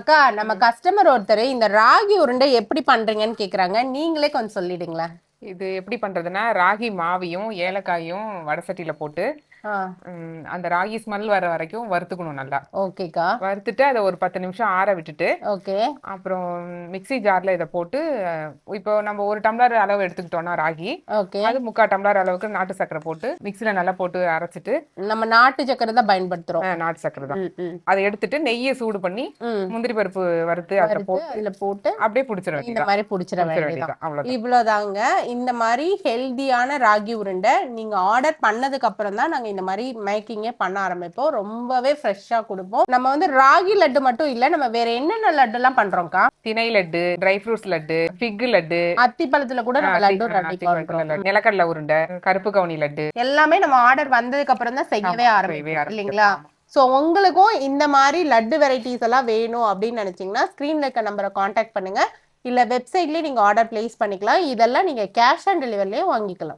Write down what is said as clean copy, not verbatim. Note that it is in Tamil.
அக்கா நம்ம கஸ்டமர் ஒருத்தர் இந்த ராகி உருண்டை எப்படி பண்றீங்கன்னு கேக்குறாங்க. நீங்களே கொஞ்சம் சொல்லிடுங்களா? இது எப்படி பண்றதுன்னா, ராகி மாவையும், ஏலக்காயும் வடசட்டியில போட்டு, ஆ, அந்த ராகி ஸ்மெல் வர வரைக்கும் வறுத்துக்கணும் நல்லா. ஓகேக்கா. வறுத்துட்டு அத ஒரு 10 நிமிஷம் ஆற விட்டுட்டு, ஓகே. அப்புறம் மிக்ஸி ஜார்ல இத போட்டு, இப்போ நம்ம 1 டம்ளர் அளவு எடுத்துக்கிட்டோம்னா ராகி, ஓகே. அது 3/4 டம்ளர் அளவுக்கு நாட்டு சர்க்கரை போட்டு, மிக்ஸில நல்லா போட்டு அரைச்சிட்டு, நம்ம நாட்டு சக்கரை தான் பயன்படுத்துறோம். நாட்டு சர்க்கரை தான். ம், ம், அத எடுத்துட்டு நெய்ய சூடு பண்ணி, ம். முந்திரி பருப்பு வறுத்து அதுல வறுத்து போட்டு, அதுல போட்டு அப்படியே புடிச்சிட இந்த வேண்டியதுதான். மாதிரி புடிச்சிட புடிச்சிட வேண்டியதான். வேண்டியதுதான். அவ்வளவுதான். இவ்வளவுதாங்க. இந்த மாதிரி ஹெல்தியான ராகி உருண்டை நீங்க ஆர்டர் பண்ணதுக்கு அப்புறம் தான் நாங்க இந்த மாதிரி மேக்கிங்கே பண்ண ஆரம்பிப்போம். ரொம்பவே ஃப்ரெஷ்ஷா கொடுப்போம். நம்ம வந்து ராகி லட்டு மட்டும் இல்ல, நம்ம வேற என்னென்ன லட்டு எல்லாம் பண்றோம்க்கா? திணை லட்டு, ட்ரை ஃப்ரூட்ஸ் லட்டு, ஃபிக் லட்டு, அத்திப்பழத்துல கூட நம்ம லட்டு ரெடி பண்றோம். நிலக்கடலை உருண்டை, கருப்பு கவுனி லட்டு எல்லாமே நம்ம ஆர்டர் வந்ததுக்கு அப்புறம் தான் செய்யவே ஆரம்பிப்போம் இல்லைங்களா? ஆமா. ஸோ உங்களுக்கும் இந்த மாதிரி லட்டு வெரைட்டிஸ் எல்லாம் வேணும் அப்படின்னு நினைச்சீங்கன்னா ஸ்க்ரீன்ல இருக்க நம்பரை காண்டாக்ட் பண்ணுங்க. இல்ல வெப்சைட்லயே நீங்க ஆர்டர் பிளேஸ் பண்ணிக்கலாம். இதெல்லாம் நீங்க கேஷ் ஆன் டெலிவரிலயும் வாங்கிக்கலாம்.